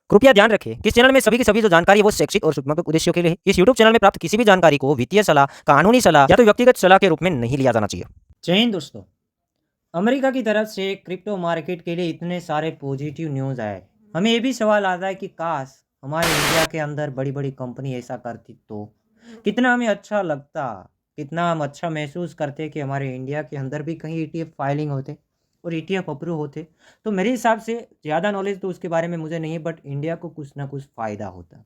कृपया ध्यान रखें कि इस चैनल में सभी की सभी जो जानकारी है वो शैक्षिक और सूचनात्मक उद्देश्यों के लिए है। इस यूट्यूब चैनल में प्राप्त किसी भी जानकारी को वित्तीय सलाह, कानूनी सलाह या तो व्यक्तिगत सलाह के रूप में नहीं लिया जाना चाहिए। जय हिंद दोस्तों। अमेरिका की तरफ से क्रिप्टो मार्केट के लिए इतने सारे पॉजिटिव न्यूज़ आए, हमें ये भी सवाल आता है कि काश हमारे इंडिया के अंदर बड़ी बड़ी कंपनी ऐसा करती तो कितना हमें अच्छा लगता, कितना हम अच्छा महसूस करते कि हमारे इंडिया के अंदर भी कहीं ईटीएफ फाइलिंग होते और ईटीएफ अप्रूव होते। तो मेरे हिसाब से ज़्यादा नॉलेज तो उसके बारे में मुझे नहीं है, बट इंडिया को कुछ ना कुछ फ़ायदा होता।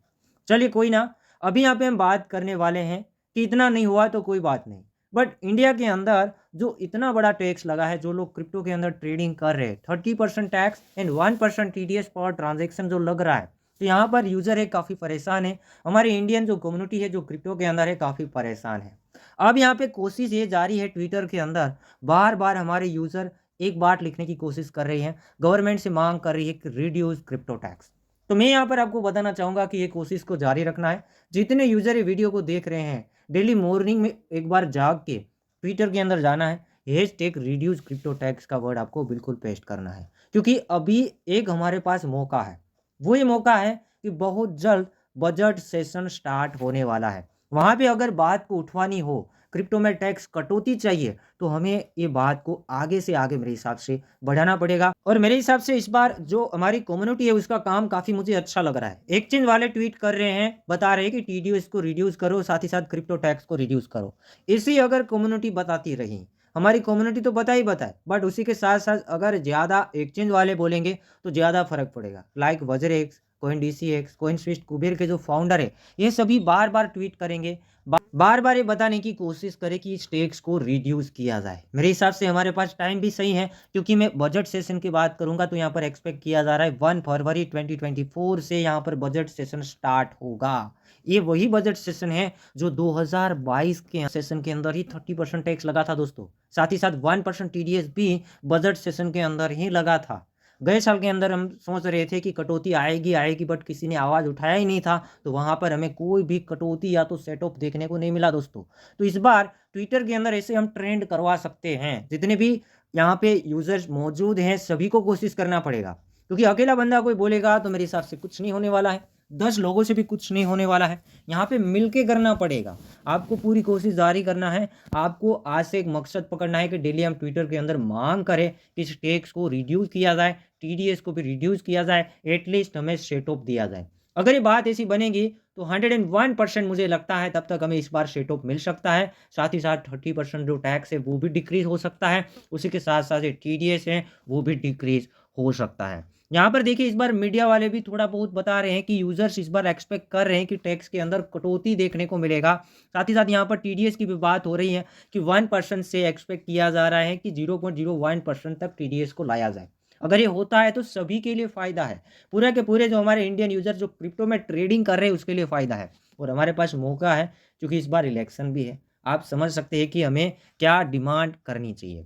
चलिए कोई ना, अभी यहाँ पे हम बात करने वाले हैं कि इतना नहीं हुआ तो कोई बात नहीं, बट इंडिया के अंदर जो इतना बड़ा टैक्स लगा है, जो लोग क्रिप्टो के अंदर ट्रेडिंग कर रहे हैं, 30% tax and 1% TDS per transaction जो लग रहा है, तो यहाँ पर यूज़र है काफ़ी परेशान है। हमारी इंडियन जो कम्युनिटी है जो क्रिप्टो के अंदर है काफ़ी परेशान है। अब यहाँ पे कोशिश ये जारी है, ट्विटर के अंदर बार बार हमारे यूज़र एक बात लिखने की कोशिश कर रही हैं, गवर्नमेंट से मांग कर रही है कि रिड्यूस क्रिप्टो टैक्स। तो मैं यहाँ पर आपको बताना चाहूँगा कि ये कोशिश को जारी रखना है। जितने यूज़र ये वीडियो को देख रहे हैं, डेली मॉर्निंग में एक बार जाग के ट्विटर के अंदर जाना है, हैशटैग रिड्यूस क्रिप्टो टैक्स का वर्ड आपको बिल्कुल पेस्ट करना है, क्योंकि अभी एक हमारे पास मौका है। वो ये मौका है कि बहुत जल्द बजट सेशन स्टार्ट होने वाला है। वहाँ पे अगर बात को उठवानी हो, क्रिप्टो में टैक्स कटौती चाहिए, तो हमें ये बात को आगे से आगे मेरे हिसाब से बढ़ाना पड़ेगा। और मेरे हिसाब से इस बार जो हमारी कम्युनिटी है उसका काम काफ़ी मुझे अच्छा लग रहा है। एक्सचेंज वाले ट्वीट कर रहे हैं, बता रहे हैं कि टीडीएस को रिड्यूस करो, साथ ही साथ क्रिप्टो टैक्स को रिड्यूस करो। इसी अगर कम्युनिटी बताती रही, हमारी कम्युनिटी तो बता ही बताए, बट उसी के साथ साथ अगर ज़्यादा एक्सचेंज वाले बोलेंगे तो ज़्यादा फर्क पड़ेगा। Like WazirX, CoinDCX, CoinSwitch, Kuber के जो फाउंडर है, ये सभी बार बार ट्वीट करेंगे, बार बार ये बताने की कोशिश करें कि इस टैक्स को रिड्यूस किया जाए। मेरे हिसाब से हमारे पास टाइम भी सही है, क्योंकि मैं बजट सेशन की बात करूंगा तो यहाँ पर एक्सपेक्ट किया जा रहा है 1 फरवरी 2024 से यहाँ पर बजट सेशन स्टार्ट होगा। ये वही बजट सेशन है जो 2022 के सेशन के अंदर ही 30% टैक्स लगा था दोस्तों। साथ ही साथ 1% टीडीएस भी बजट सेशन के अंदर ही लगा था। गए साल के अंदर हम सोच रहे थे कि कटौती आएगी आएगी, बट किसी ने आवाज़ उठाया ही नहीं था, तो वहाँ पर हमें कोई भी कटौती या तो सेट ऑफ देखने को नहीं मिला दोस्तों। तो इस बार ट्विटर के अंदर ऐसे हम ट्रेंड करवा सकते हैं, जितने भी यहाँ पे यूजर्स मौजूद हैं सभी को कोशिश करना पड़ेगा, क्योंकि अकेला बंदा कोई बोलेगा तो मेरे हिसाब से कुछ नहीं होने वाला है, 10 लोगों से भी कुछ नहीं होने वाला है। यहाँ पे मिलके करना पड़ेगा, आपको पूरी कोशिश जारी करना है। आपको आज से एक मकसद पकड़ना है कि डेली हम ट्विटर के अंदर मांग करें कि इस टैक्स को रिड्यूस किया जाए, टीडीएस को भी रिड्यूस किया जाए, एटलीस्ट हमें सेट ऑफ दिया जाए। अगर ये बात ऐसी बनेगी तो 101% मुझे लगता है तब तक हमें इस बार सेट ऑफ मिल सकता है। साथ ही साथ 30% जो टैक्स है वो भी डिक्रीज हो सकता है, उसी के साथ साथ टीडीएस है वो भी डिक्रीज हो सकता है। यहाँ पर देखिए, इस बार मीडिया वाले भी थोड़ा बहुत बता रहे हैं कि यूजर्स इस बार एक्सपेक्ट कर रहे हैं कि टैक्स के अंदर कटौती देखने को मिलेगा। साथ ही साथ यहाँ पर टीडीएस की भी बात हो रही है कि 1% से एक्सपेक्ट किया जा रहा है कि 0.01% तक टीडीएस को लाया जाए। अगर ये होता है तो सभी के लिए फ़ायदा है, पूरे के पूरे जो हमारे इंडियन यूजर जो क्रिप्टो में ट्रेडिंग कर रहे हैं उसके लिए फ़ायदा है। और हमारे पास मौका है, क्योंकि इस बार इलेक्शन भी है। आप समझ सकते हैं कि हमें क्या डिमांड करनी चाहिए।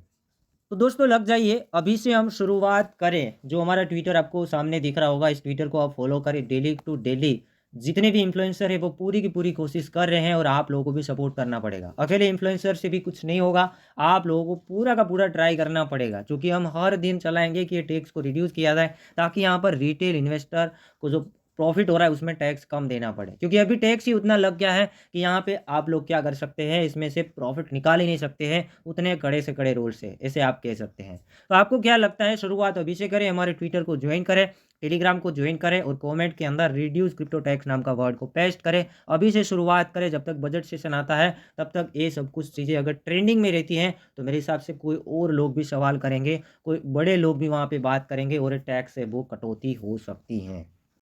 तो दोस्तों लग जाइए, अभी से हम शुरुआत करें। जो हमारा ट्विटर आपको सामने दिख रहा होगा, इस ट्विटर को आप फॉलो करें डेली टू डेली। जितने भी इन्फ्लुएंसर है वो पूरी की पूरी कोशिश कर रहे हैं, और आप लोगों को भी सपोर्ट करना पड़ेगा। अकेले इन्फ्लुएंसर से भी कुछ नहीं होगा, आप लोगों को पूरा का पूरा ट्राई करना पड़ेगा, क्योंकि हम हर दिन चलाएंगे कि ये टैक्स को रिड्यूस किया जाए, ताकि यहाँ पर रिटेल इन्वेस्टर को जो प्रॉफिट हो रहा है उसमें टैक्स कम देना पड़े। क्योंकि अभी टैक्स ही उतना लग गया है कि यहाँ पे आप लोग क्या कर सकते हैं, इसमें से प्रॉफिट निकाल ही नहीं सकते हैं, उतने कड़े से कड़े रूल से, ऐसे आप कह सकते हैं। तो आपको क्या लगता है, शुरुआत अभी से करें, हमारे ट्विटर को ज्वाइन करें, टेलीग्राम को ज्वाइन करें, और कमेंट के अंदर रिड्यूस क्रिप्टो टैक्स नाम का वर्ड को पेस्ट करें। अभी से शुरुआत करें, जब तक बजट सेशन आता है तब तक ये सब कुछ चीज़ें अगर ट्रेंडिंग में रहती हैं तो मेरे हिसाब से कोई और लोग भी सवाल करेंगे, कोई बड़े लोग भी वहाँ पे बात करेंगे, और टैक्स है वो कटौती हो सकती हैं।